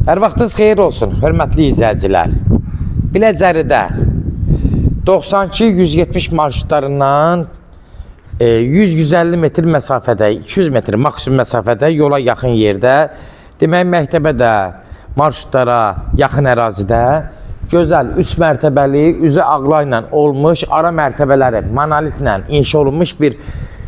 Hər vaxtınız xeyir olsun, hörmətli izləyicilər. Biləcəridə 92-170 marşrutlarından 100-150 metr məsafədə, 200 metr maksimum məsafədə yola yaxın yerdə, demək məktəbə də, marşrutlara yaxın ərazidə gözəl 3 mərtəbəli, üzü ağla ilə olmuş, ara mərtəbələri monolitlə inşa olunmuş bir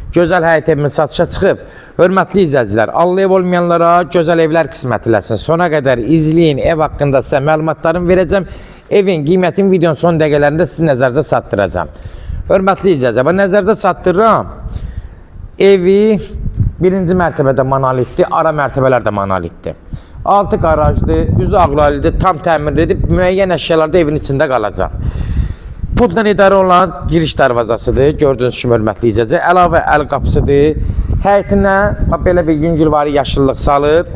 gözəl həyət evimiz satışa çıxıb. Hörmətli izləyicilər, Allah ev olmayanlara gözəl evlər qismət eləsin. Sona qədər izləyin, ev haqqında sizə məlumatlarımı verəcəm. Evin qiymətin videonun son dəqiqələrində sizi nəzərinizə çatdıracağım. Hörmətli izləyicilər, ben nəzərinizə çatdırıram. Evi birinci mərtəbədə monolitdir, ara mərtəbələr də monolitdir. Altı qarajdır, üzü ağlalıdır, tam təmir edib, müəyyən əşyalarda evin içində qalacaq. Pudla idarə olan giriş darvazasıdır, gördüyünüz kimi hörmətli izləyicilər. Əlavə əl qapısıdır. Həyətinə belə bir yüngülvari yaşıllıq salıb.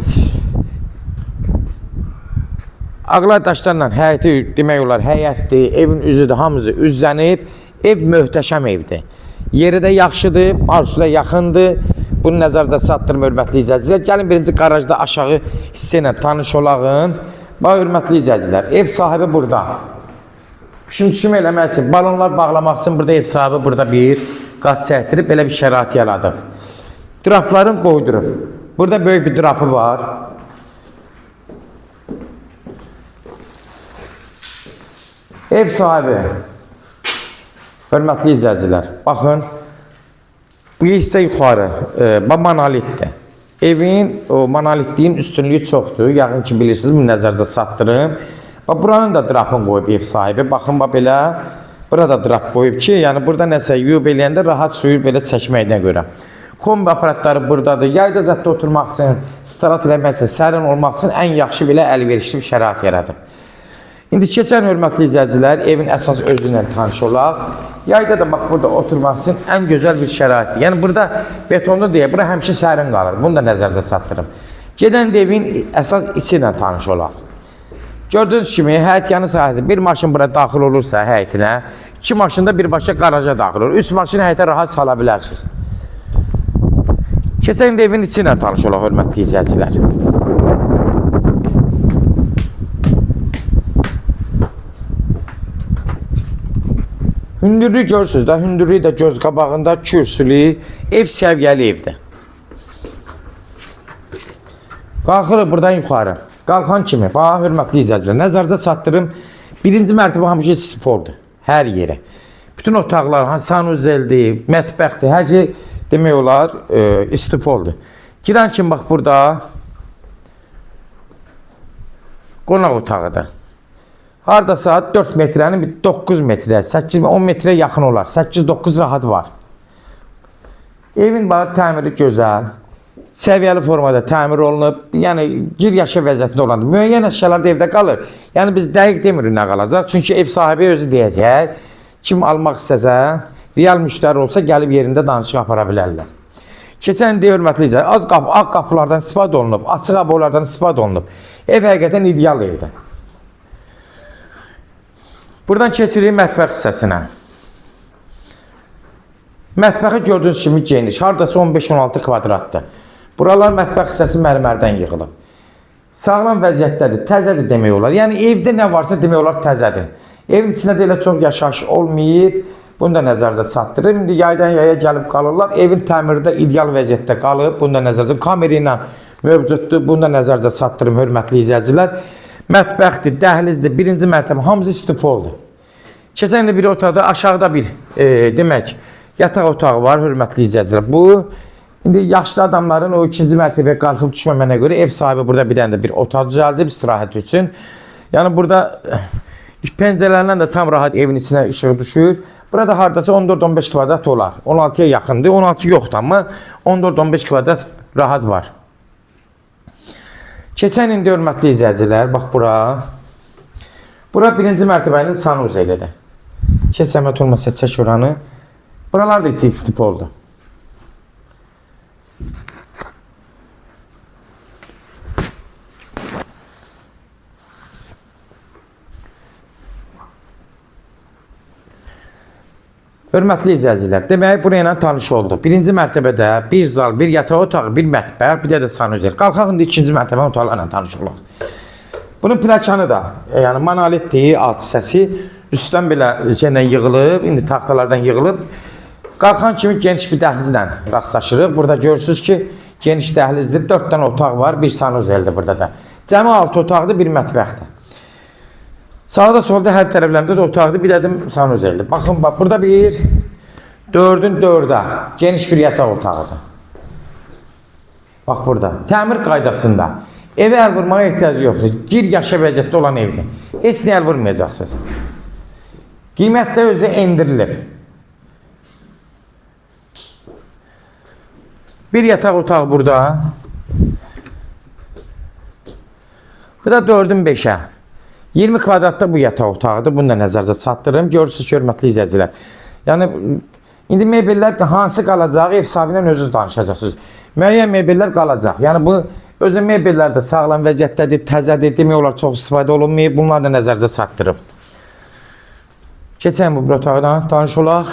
Ağla daşlarla həyəti demək olar, həyətdir, evin üzüdür, hamısı üzlənib. Ev möhtəşəm evdir. Yeri də yaxşıdır, marşruta yaxındır. Bunu nəzərinizə çatdırım, hörmətli izləyicilər. Gəlin birinci qarajda aşağı hissə ilə tanış olağın. Bax, hörmətli izləyicilər, ev sahibi burada. Düşüm eləmək üçün, balonlar bağlamaq üçün burada ev sahibi burada bir qaz çəkdirib, belə bir şərait yaradıb. Drapların qoydurub. Burada böyük bir drapı var. Ev sahibi, hörmətli izləyicilər, baxın, bu hissə yuxarı, monolitdir. Evin, o monolitliyin üstünlüyü çoxdur, yəqin ki bilirsiniz, bunu nəzərinizə çatdırım. Buranın da drapını qoyub ev sahibi. Baxın, belə, burada drap qoyub ki, yəni burada nəsə yuyub eləyəndə rahat suyu belə çəkməkdən görə. Kombi aparatları buradadır. Yayda zətdə oturmaq üçün, starat eləmək üçün, sərin olmaq üçün ən yaxşı belə əlverişli bir şərait yaradıb. İndi keçən hörmətli izləyicilər, evin əsas özü ilə tanış olaq. Yayda da bax, burada oturmaq üçün ən gözəl bir şəraitdir. Yəni burada betonlu deyə, bura həmişə sərin qalır. Bunu da nəzərinizə çatdırım. Gedən də evin əsas içi ilə tanış olaq. Gördüğünüz kimi həyət yanı sahəsi bir maşın bura daxil olursa həyətinə, 2 maşın da birbaşa qaraja daxil olur. 3 maşın həyətə rahat sala bilərsiniz. Keçən də evin içi ilə tanış olaq, hörmətli izləyicilər. Hündürlüyü görürsünüz də, hündürlüyü də göz qabağında, kürsülü, ev səviyyəli evdir. Qalxırıq buradan yuxarı. Qalxan kimi, bax, hörmətli izləyicilər, nəzərinizə çatdırım, birinci mərtəbə hamıca istipoldur, hər yeri. Bütün otaqlar, sanuzeldir, mətbəxdir, hər şey demək olar, istipoldur. Girən kimi, bax, burada qonaq otağıdır. Hardasa 4 metrənin 9 metrə, 8-10 metrə yaxın olar, 8-9 rahat var. Evin, bax, təmiri gözəl. Səviyyəli formada təmir olunub, yəni gir yaşa vəziyyətində olandır. Müəyyən əşyalar da evdə qalır. Yəni biz dəqiq demirik nə qalacaq. Çünki ev sahibi özü deyəcək. Kim almaq istəsə, real müştəri olsa gəlib yerində danışıq apara bilərlər. Keçən deyə hörmətli izləyicilər, az qapı, ağ qapılardan istifadə olunub, açıq abolardan istifadə olunub. Ev həqiqətən ideal evdir. Buradan keçirik mətbəx hissəsinə. Mətbəxi gördüyünüz kimi geniş, hardasa 15-16 kvadratdır. Buralar mətbəx hissəsi mərmərdən yığılıb. Sağlam vəziyyətdədir, təzədir demək olar. Yəni evdə nə varsa demək olar təzədir. Evin içində də elə çox yaşayış olmayıb. Bunu da nəzərinizə çatdırım. İndi yaydan yaya gəlib qalırlar. Evin təmiri də ideal vəziyyətdə qalıb. Bunu da nəzərinizə, kamera ilə mövcuddur. Bunu da nəzərinizə çatdırım, hörmətli izləyicilər. Mətbəxdir, dəhlizdir, birinci mərtəbə, hamısı istipoldur. Keçən də bir otaqda, aşağıda bir demək, yataq otağı var, hörmətli izləyicilər. Bu İndi yaşlı adamların o ikinci mərtəbəyə qalxıb düşməmənə görə ev sahibi burada bir dənə də bir otaq düzəldib istirahət üçün. Yəni burada pəncərələrlə də tam rahat evin içinə işıq düşür. Burada hardasa 14-15 kvadrat olar. 16-ya yaxındır. 16 yoxdur, amma 14-15 kvadrat rahat var. Keçən indi hörmətli izləyicilər, bax bura. Bura birinci mərtəbənin sanuzelidir. Keçəmət olmasa çək oranı. Buralar da içi istipoldur. Hörmətli izləyicilər, demək buraya ilə tanış oldu. Birinci mərtəbədə bir zal, bir yataq otağı, bir mətbəx, bir də sanuzel. Qalxaq indi ikinci mərtəbə otaqlarla tanış olaq. Bunun plakanı da, yəni monolitdir, alt hissəsi. Üstdən belə yenə yığılıb, indi taxtalardan yığılıb. Qalxan kimi geniş bir dəhlizlə rastlaşırıq. Burada görürsünüz ki, geniş dəhlizdir. 4 dənə otaq var, bir sanuzeldir burada da. Cəmi 6 otaqdır, bir mətbəxdir. Sağda solda hər tərəflərində də otaqdır, bir dədim sanuzeldir. Baxın, bax, burada bir 4-ün 4-ə geniş bir yataq otağıdır. Bax burada, təmir qaydasında. Evə əl vurmağa ehtiyacı yoxdur. Gir yaşa vəziyyətdə olan evdir. Heç nə əl vurmayacaqsınız. Qiymətdə özü endirilib. Bir yataq otağı burada. Bu da 4-ün 5'ə. 20 kvadratda bu yataq otağıdır. Bunu da nəzərdə çatdırırım. Görürsünüz, hörmətli izləyicilər. Yəni, indi mebellər hansı qalacaq, ev sahibi ilə özünüz danışacaqsınız. Müəyyən mebellər qalacaq. Yəni, bu özü mebellər də sağlam vəziyyətdədir, təzədir, demək olar, çox istifadə olunmayıb. Bunlar da nəzərdə çatdırıb. Keçən bu bir otaqdan tanış olaq.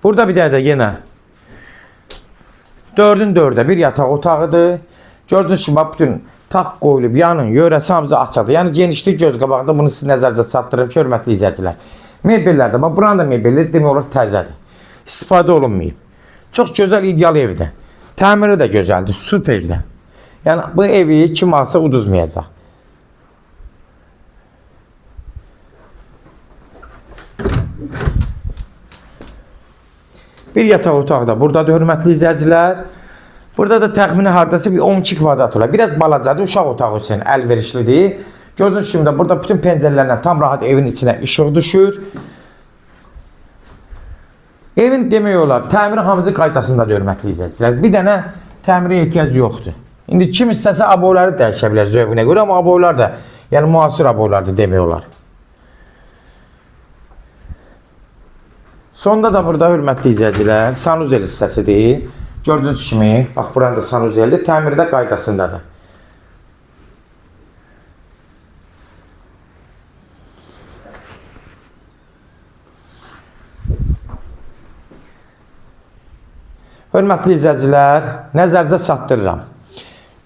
Burada bir də yenə 4-ün 4'ə bir yataq otağıdır. Gördüğünüz kimi bütün tax qoyulub, yanın, yörəsi hamısı açıqdır. Yəni genişlik göz qabağında bunu siz nəzərdə çatdırıb, hörmətli izləyicilər. Mebellərdə, bax buranın da mebelləri demək olar təzədir. İstifadə olunmayıb. Çox gözəl, ideal evdir. Təmiri də gözəldir, superdir. Yəni bu evi kim alsa uduzmayacaq. Bir yataq otağı da buradadır, hörmətli izləyicilər. Burada da təxmini hardası bir 12 kvadrat olar. Biraz balacadır, uşaq otağı üçün əlverişlidir. Gördüyünüz kimi də burada bütün pəncərələrlə tam rahat evin içinə işıq düşür. Evin demək olar, təmiri hamısı qaydasındadır, hörmətli izləyicilər. Bir dənə təmirə ehtiyac yoxdur. İndi kim istəsə aboyları dəyişə bilər zövqünə görə, amma aboylar da, yəni müasir aboylardır demək olar. Sonda da burada, hörmətli izləyicilər, sanuzel hissəsidir. Gördüğünüz kimi, bax buranın da sanuzeldir, təmiri də qaydasındadır. Hörmətli izləyicilər, nəzərinizə çatdırıram.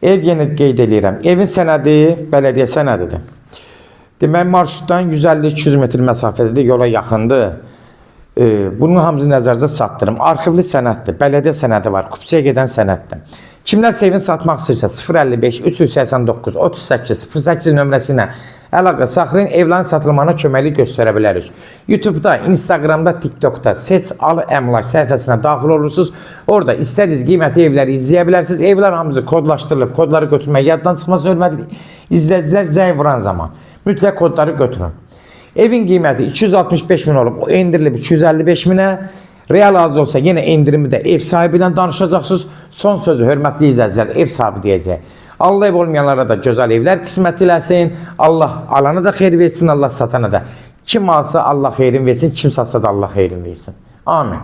Ev yeni qeyd edirəm. Evin sənədi bələdiyyə sənədidir. Demək, marşrutdan 150-200 metr məsafədə yola yaxındır. Bunun hamısı nəzərinizə çatdırım. Arxivli sənəddir, bələdiyyə sənədi var, kupçaya gedən sənəddir. Kimlər evini satmaq istəyirsə 055 389 38 08 nömrəsi ilə əlaqə saxlayın, evlərin satılmağına köməklik göstərə bilərik. YouTube'da, Instagram'da, TikTok'da Seç Al Əmlak səhifəsinə daxil olursunuz. Orada istədiyiniz qiyməti evləri izləyə bilərsiniz. Evlər hamısı kodlaşdırılıb, kodları götürmək yaddan çıxmasın, hörmətli izləyicilər, zəng vuran zaman mütləq kodları götürün. Evin qiyməti 265 min olub, o endirilib 255 minə. Real alıcı olsa yenə endirimi də ev sahibi ilə danışacaqsınız. Son sözü, hörmətli izləyicilər, ev sahibi deyəcək. Allah ev olmayanlara da gözəl evlər qismət eləsin. Allah alana da xeyir versin, Allah satana da. Kim alsa Allah xeyrin versin, kim satsa da Allah xeyrin versin. Amin.